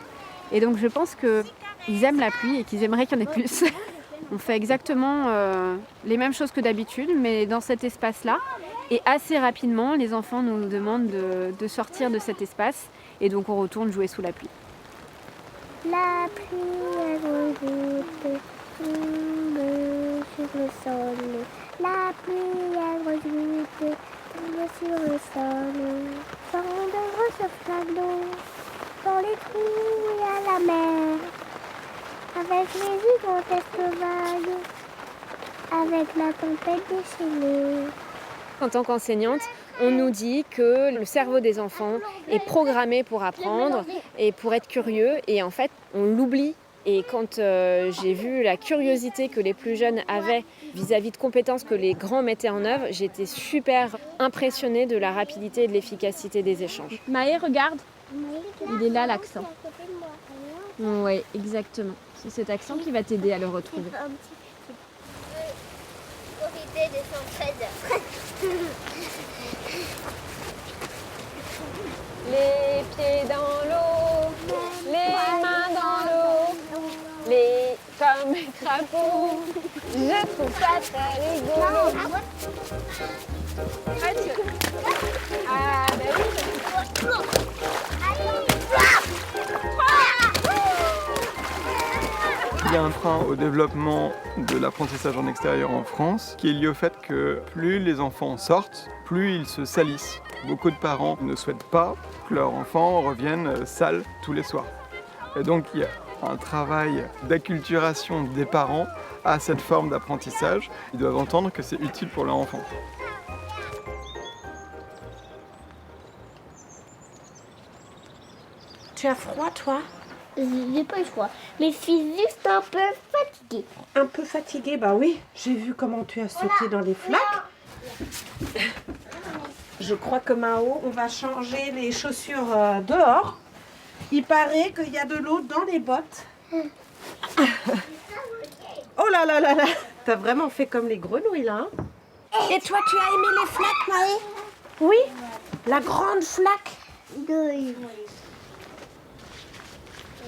Et donc je pense qu'ils aiment la pluie et qu'ils aimeraient qu'il y en ait plus. On fait exactement les mêmes choses que d'habitude, mais dans cet espace-là. Et assez rapidement, les enfants nous demandent de sortir de cet espace. Et donc on retourne jouer sous la pluie. La pluie, elle redoute, tombe sur le sol. La pluie, elle redoute, tombe sur le sol. Sans de reflets d'eau, dans les trous et à la mer. Avec les gigantesques vagues, avec la tempête déchaînée. En tant qu'enseignante, on nous dit que le cerveau des enfants est programmé pour apprendre et pour être curieux. Et en fait, on l'oublie. Et quand j'ai vu la curiosité que les plus jeunes avaient vis-à-vis de compétences que les grands mettaient en œuvre, j'étais super impressionnée de la rapidité et de l'efficacité des échanges. Maë, regarde. Il est là, l'accent. Oui, exactement. C'est cet accent qui va t'aider à le retrouver. Profiter de son trésor. Les pieds dans l'eau, les mains dans l'eau, comme les crapauds. Je trouve ça très rigolo. Ah, ben oui. Il y a un frein au développement de l'apprentissage en extérieur en France qui est lié au fait que plus les enfants sortent, plus ils se salissent. Beaucoup de parents ne souhaitent pas que leurs enfants reviennent sales tous les soirs. Et donc il y a un travail d'acculturation des parents à cette forme d'apprentissage. Ils doivent entendre que c'est utile pour leur enfant. Tu as froid, toi? J'ai pas eu froid, mais je suis juste un peu fatiguée. Un peu fatiguée, bah oui. J'ai vu comment tu as sauté dans les flaques. Je crois que Mao, on va changer les chaussures dehors. Il paraît qu'il y a de l'eau dans les bottes. Oh là là là là. T'as vraiment fait comme les grenouilles là. Hein? Et toi, tu as aimé les flaques, Maë? Oui, la grande flaque. Oui.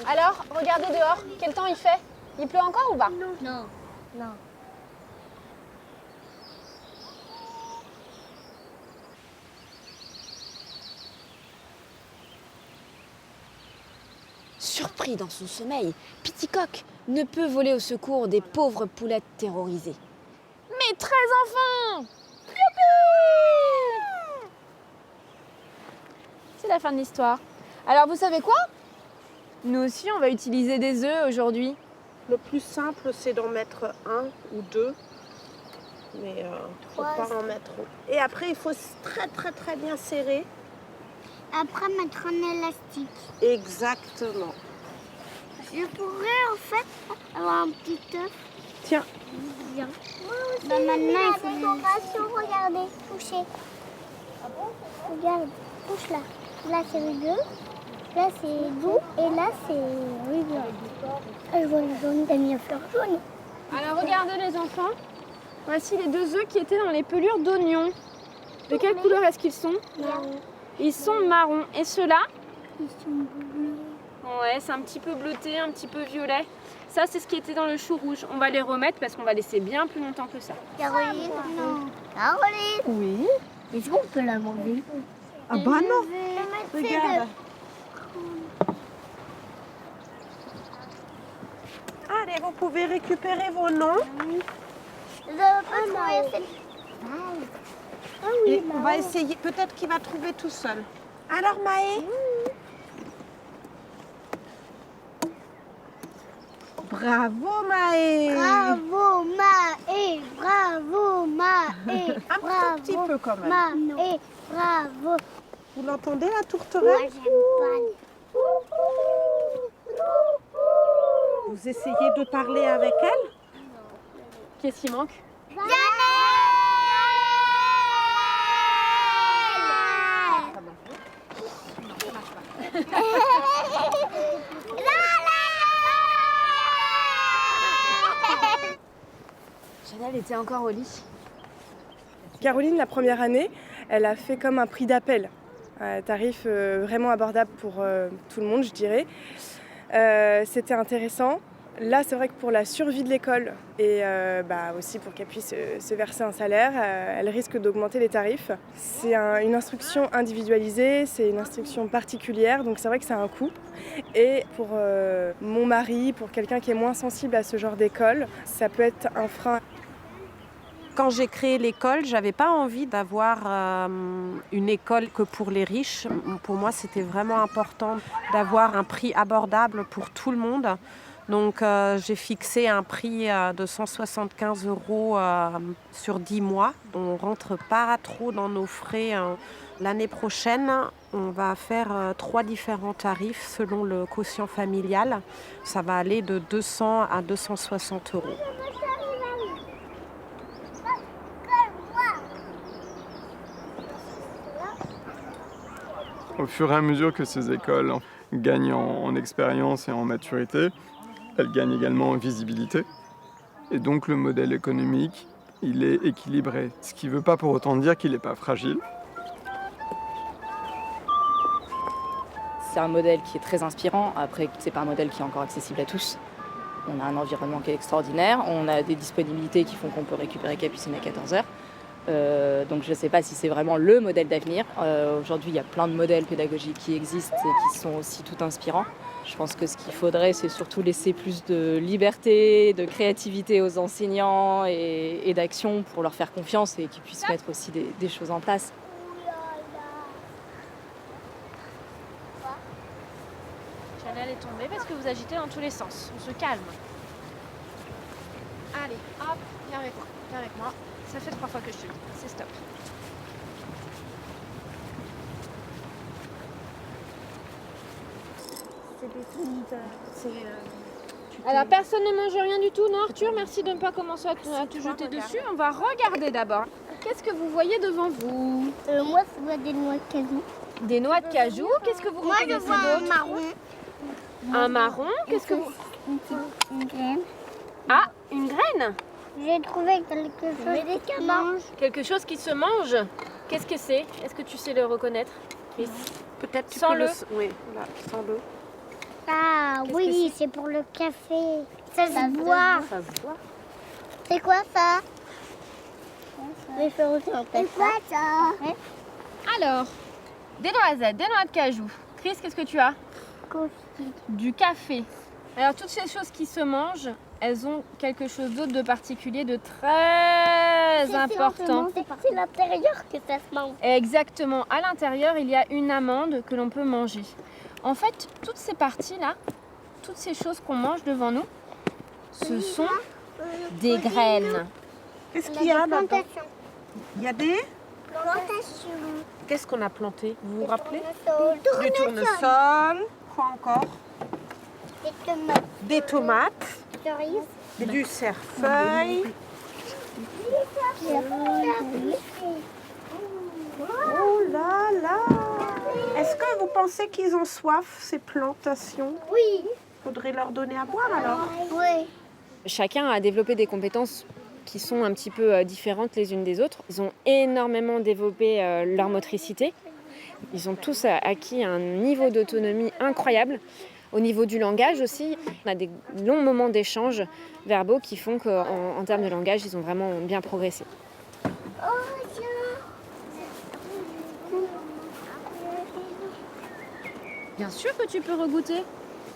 Alors, regardez dehors, quel temps il fait? Il pleut encore ou pas? Non. Non. Surpris dans son sommeil, Piticoque ne peut voler au secours des pauvres poulettes terrorisées. Mes 13 enfants! Youpi! C'est la fin de l'histoire. Alors vous savez quoi? Nous aussi on va utiliser des œufs aujourd'hui. Le plus simple, c'est d'en mettre 1 ou 2. Mais faut pas en mettre trop. Et après, il faut très très très bien serrer. Après, mettre un élastique. Exactement. Je pourrais en fait avoir un petit œuf. Tiens. Bien. Bah, maintenant, il faut décoration, regardez, toucher. Regarde, touche là. Là, c'est rugueux. Là, c'est doux. Et là, c'est rugueux. Je vois le jaune, t'as mis la fleur jaune. Alors regardez les enfants. Voici les 2 œufs qui étaient dans les pelures d'oignons. De quelle couleur est-ce qu'ils sont? Marron. Ils sont marrons. Et ceux-là? Ils sont bleus. Ouais, c'est un petit peu bleuté, un petit peu violet. Ça, c'est ce qui était dans le chou rouge. On va les remettre parce qu'on va laisser bien plus longtemps que ça. Caroline, Caroline. Oui. Est-ce qu'on peut la manger? Ah bah non. Regarde. Allez, vous pouvez récupérer vos noms. Et on va essayer. Peut-être qu'il va trouver tout seul. Alors, Maë? Bravo, Maë. Bravo, Maë. Bravo, Maë. Un tout petit peu quand même. Maë, bravo. Vous l'entendez, la tourterelle? Moi, j'aime Vous essayez de parler avec elle? Qu'est-ce qui manque? Chanel était encore au lit. Caroline, la première année, elle a fait comme un prix d'appel. Un tarif vraiment abordable pour tout le monde, je dirais. C'était intéressant. Là, c'est vrai que pour la survie de l'école et aussi pour qu'elle puisse se verser un salaire, elle risque d'augmenter les tarifs. C'est une instruction individualisée, c'est une instruction particulière, donc c'est vrai que ça a un coût. Et pour mon mari, pour quelqu'un qui est moins sensible à ce genre d'école, ça peut être un frein. Quand j'ai créé l'école, j'avais pas envie d'avoir une école que pour les riches. Pour moi, c'était vraiment important d'avoir un prix abordable pour tout le monde. Donc j'ai fixé un prix de 175 € sur 10 mois. On ne rentre pas trop dans nos frais. L'année prochaine, on va faire 3 différents tarifs selon le quotient familial. Ça va aller de 200 à 260 €. Au fur et à mesure que ces écoles gagnent en expérience et en maturité, elles gagnent également en visibilité. Et donc le modèle économique, il est équilibré. Ce qui ne veut pas pour autant dire qu'il n'est pas fragile. C'est un modèle qui est très inspirant. Après, c'est pas un modèle qui est encore accessible à tous. On a un environnement qui est extraordinaire. On a des disponibilités qui font qu'on peut récupérer Capucine à 14h. Donc je ne sais pas si c'est vraiment le modèle d'avenir. Aujourd'hui, il y a plein de modèles pédagogiques qui existent et qui sont aussi tout inspirants. Je pense que ce qu'il faudrait, c'est surtout laisser plus de liberté, de créativité aux enseignants et d'action pour leur faire confiance et qu'ils puissent mettre aussi des choses en place. Chanel est tombée parce que vous agitez dans tous les sens. On se calme. Allez, hop, viens avec moi. Viens avec moi. Ça fait 3 fois que je te le dis. C'est stop. Alors personne ne mange rien du tout, non Arthur? Merci de ne pas commencer à tout jeter dessus. On va regarder d'abord. Qu'est-ce que vous voyez devant vous? Moi, je vois des noix de cajou. Des noix de cajou. Qu'est-ce que vous reconnaissez d'autre? Un marron. Un marron. Qu'est-ce que vous... Une graine. Ah, une graine? J'ai trouvé quelque chose qui mange. Quelque chose qui se mange? Qu'est-ce que c'est? Est-ce que tu sais le reconnaître? Peut-être tu Sans peux le... Oui, là, sans le. Ah oui, c'est pour le café. Ça se boit. Ça se boit. C'est quoi ça? Je vais faire aussi un test. C'est quoi ça? Alors, des noisettes, des noix de cajou. Chris, qu'est-ce que tu as? Du café. Alors, toutes ces choses qui se mangent, elles ont quelque chose d'autre de particulier, de très important. C'est l'intérieur que ça se mange. Exactement. À l'intérieur, il y a une amande que l'on peut manger. En fait, toutes ces parties-là, toutes ces choses qu'on mange devant nous, ce sont des graines. Qu'est-ce qu'il y a là-dedans? Il y a des... Plantation. Qu'est-ce qu'on a planté? Vous vous rappelez? Du tournesol. Quoi encore? Des tomates. Des tomates. Cerises. Du cerfeuil. Oh là là! Est-ce que vous pensez qu'ils ont soif, ces plantations? Oui. Faudrait leur donner à boire alors? Oui. Chacun a développé des compétences qui sont un petit peu différentes les unes des autres. Ils ont énormément développé leur motricité. Ils ont tous acquis un niveau d'autonomie incroyable. Au niveau du langage aussi, on a des longs moments d'échange verbaux qui font qu'en termes de langage, ils ont vraiment bien progressé. Bien sûr que tu peux regoûter.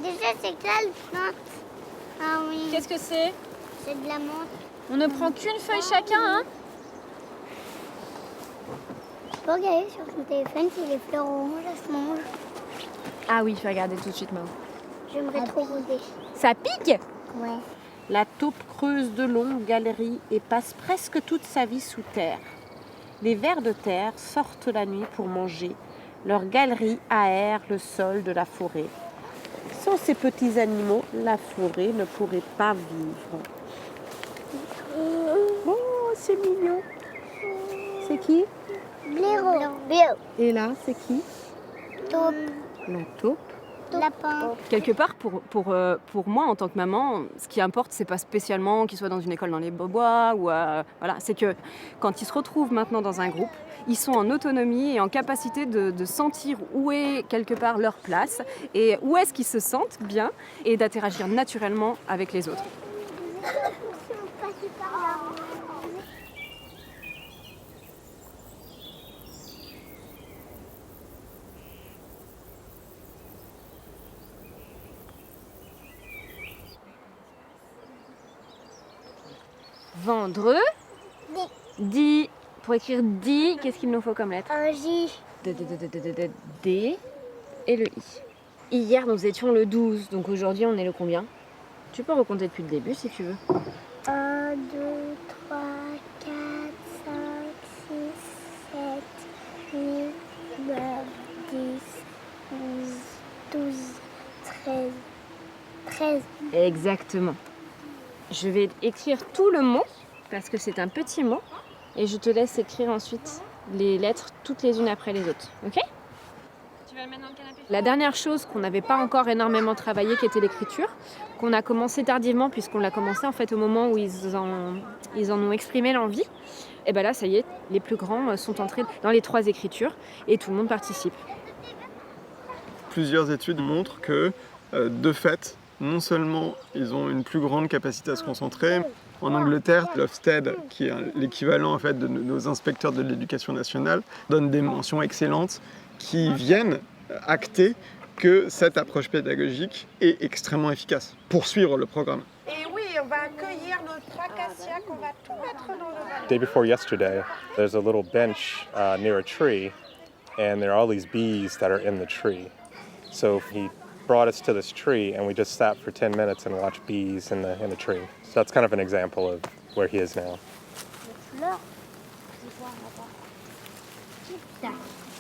Déjà, c'est quelle plante? Ah oui. Qu'est-ce que c'est? C'est de la menthe. On ne prend qu'une feuille chacun, hein? Tu peux regarder sur ton téléphone si les fleurs oranges se mangent. Ah oui, je vais regarder tout de suite, Mao. J'aimerais trop goûter. Ça pique? Ouais. La taupe creuse de longues galeries et passe presque toute sa vie sous terre. Les vers de terre sortent la nuit pour manger. Leurs galeries aèrent le sol de la forêt. Sans ces petits animaux, la forêt ne pourrait pas vivre. Oh, c'est mignon. C'est qui? Blaireau. Et là, c'est qui? Taupe. La taupe. Lapin. Quelque part, pour moi, en tant que maman, ce qui importe, c'est pas spécialement qu'ils soient dans une école dans les bois, ou voilà, c'est que quand ils se retrouvent maintenant dans un groupe, ils sont en autonomie et en capacité de sentir où est quelque part leur place et où est-ce qu'ils se sentent bien et d'interagir naturellement avec les autres. Vendredi. Pour écrire di, qu'est-ce qu'il nous faut comme lettre? Un J. D et le I. Hier, nous étions le 12, donc aujourd'hui, on est le combien? Tu peux recompter depuis le début si tu veux. 1, 2, 3, 4, 5, 6, 7, 8, 9, 10, 11, 12, 13. 13. Exactement. Je vais écrire tout le mot, parce que c'est un petit mot, et je te laisse écrire ensuite les lettres toutes les unes après les autres, ok? Tu vas le mettre dans le canapé? La dernière chose qu'on n'avait pas encore énormément travaillé, qui était l'écriture, qu'on a commencé tardivement, puisqu'on l'a commencé en fait au moment où ils en ont exprimé l'envie, et bien là, ça y est, les plus grands sont entrés dans les 3 écritures, et tout le monde participe. Plusieurs études montrent que, de fait, non seulement ils ont une plus grande capacité à se concentrer. En Angleterre, l'Ofsted, qui est l'équivalent en fait de nos inspecteurs de l'éducation nationale, donne des mentions excellentes qui viennent acter que cette approche pédagogique est extrêmement efficace pour suivre le programme. Et oui, on va accueillir notre acacia qu'on va tout mettre dans le ballon. Day before yesterday, there's a little bench near a tree, and there are all these bees that are in the tree. So he brought us to this tree, and we just sat for 10 minutes and watched bees in the tree. So that's kind of an example of where he is now.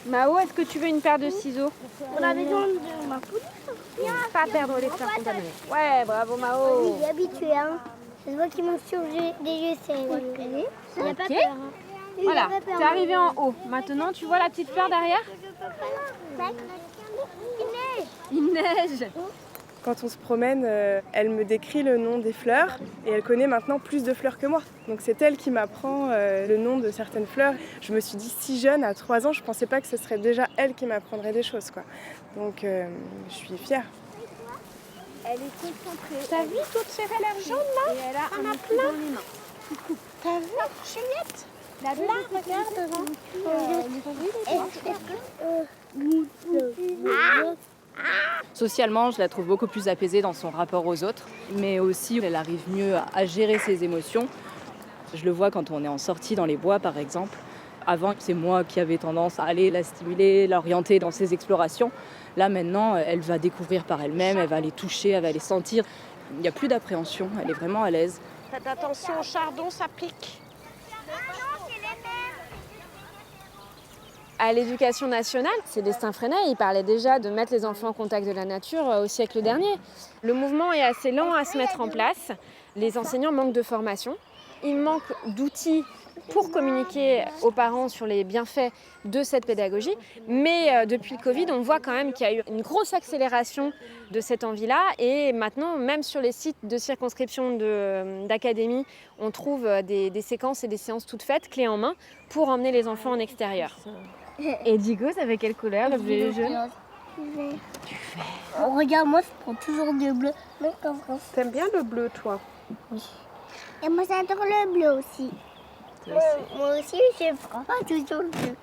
Mao, est-ce que tu veux une paire de ciseaux? On a besoin de ma poule. Pas perdre les fleurs contaminées. Ouais, bravo Mao. Il est habitué, hein. Je vois qu'il monte sur des yeux, c'est il n'a pas peur. Hein. Voilà, t'es arrivé en haut. Maintenant, tu vois la petite fleur derrière? Il neige. Quand on se promène, elle me décrit le nom des fleurs et elle connaît maintenant plus de fleurs que moi. Donc c'est elle qui m'apprend le nom de certaines fleurs. Je me suis dit, si jeune, à 3 ans, je ne pensais pas que ce serait déjà elle qui m'apprendrait des choses, quoi. Donc je suis fière. Elle est concentrée. T'as vu toutes ces fleurs jaunes là? Et elle a un plein. T'as vu, Juliette? Là, regarde devant. Socialement, je la trouve beaucoup plus apaisée dans son rapport aux autres, mais aussi elle arrive mieux à gérer ses émotions. Je le vois quand on est en sortie dans les bois, par exemple. Avant, c'est moi qui avais tendance à aller la stimuler, l'orienter dans ses explorations. Là, maintenant, elle va découvrir par elle-même, elle va les toucher, elle va les sentir. Il n'y a plus d'appréhension, elle est vraiment à l'aise. Faites attention au chardon, ça pique. À l'éducation nationale, Célestin Freinet, il parlait déjà de mettre les enfants en contact de la nature au siècle dernier. Le mouvement est assez lent à se mettre en place. Les enseignants manquent de formation. Il manque d'outils pour communiquer aux parents sur les bienfaits de cette pédagogie. Mais depuis le Covid, on voit quand même qu'il y a eu une grosse accélération de cette envie-là. Et maintenant, même sur les sites de circonscription d'académie, on trouve des séquences et des séances toutes faites, clés en main, pour emmener les enfants en extérieur. Et Digo, ça fait quelle couleur, le bleu et le jaune? Du vert. Oh, regarde, moi, je prends toujours du bleu. T'aimes bien le bleu, toi? Oui. Et moi, j'adore le bleu aussi. Moi aussi, je prends toujours le bleu.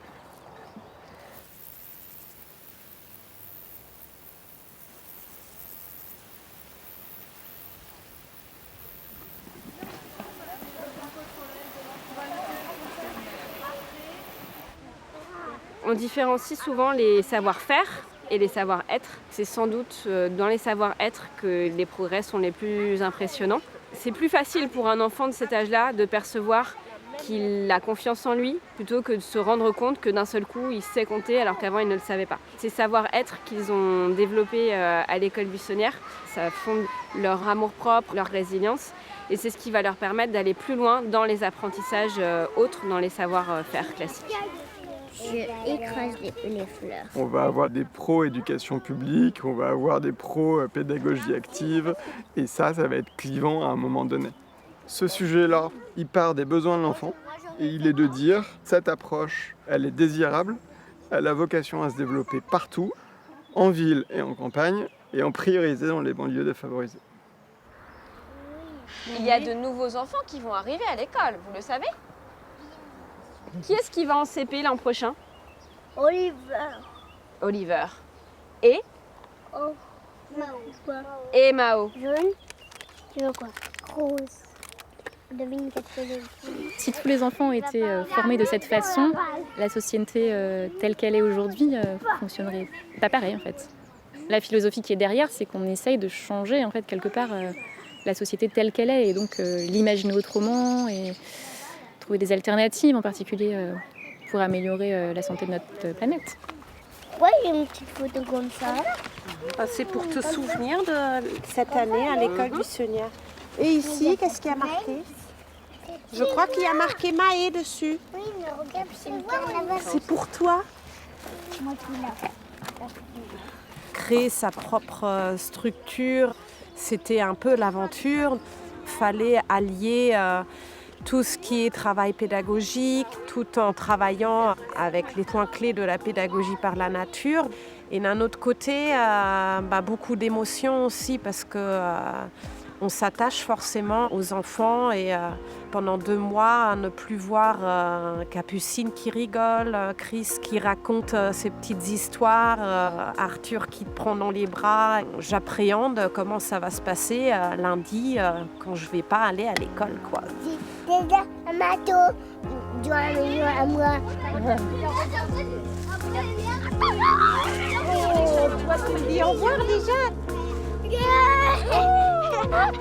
On différencie souvent les savoir-faire et les savoir-être. C'est sans doute dans les savoir-être que les progrès sont les plus impressionnants. C'est plus facile pour un enfant de cet âge-là de percevoir qu'il a confiance en lui plutôt que de se rendre compte que d'un seul coup il sait compter alors qu'avant il ne le savait pas. Ces savoir-être qu'ils ont développés à l'école buissonnière, ça fonde leur amour-propre, leur résilience et c'est ce qui va leur permettre d'aller plus loin dans les apprentissages autres, dans les savoir-faire classiques. Je écrase les fleurs. On va avoir des pros éducation publique, on va avoir des pros pédagogie active, et ça va être clivant à un moment donné. Ce sujet-là, il part des besoins de l'enfant, et il est de dire, cette approche, elle est désirable, elle a vocation à se développer partout, en ville et en campagne, et en priorité dans les banlieues défavorisées. Il y a de nouveaux enfants qui vont arriver à l'école, vous le savez? Qui est-ce qui va en CP l'an prochain? Oliver. Et? Et Mao. Jaune. Tu veux quoi? Rose. Devine quelle couleur. Si tous les enfants étaient formés de cette façon, la société telle qu'elle est aujourd'hui fonctionnerait pas pareil en fait. La philosophie qui est derrière, c'est qu'on essaye de changer en fait quelque part la société telle qu'elle est et donc l'imaginer autrement et trouver des alternatives en particulier pour améliorer la santé de notre planète. Ouais, il y a une petite photo comme ça. C'est pour te souvenir de cette année à l'école buissonnière. Et ici, qu'est-ce qu'il y a marqué? Je crois qu'il y a marqué Maë dessus. Oui, mais regarde, c'est une carnaval. C'est pour toi. Moi qui l'ai. Créer sa propre structure, c'était un peu l'aventure. Fallait allier tout ce qui est travail pédagogique, tout en travaillant avec les points clés de la pédagogie par la nature. Et d'un autre côté, beaucoup d'émotions aussi parce que on s'attache forcément aux enfants et pendant 2 mois, ne plus voir Capucine qui rigole, Chris qui raconte ses petites histoires, Arthur qui te prend dans les bras. J'appréhende comment ça va se passer lundi quand je vais pas aller à l'école, quoi. Déjà, un bateau, doit aller à moi. Toi, tu me dis au revoir déjà. Au revoir.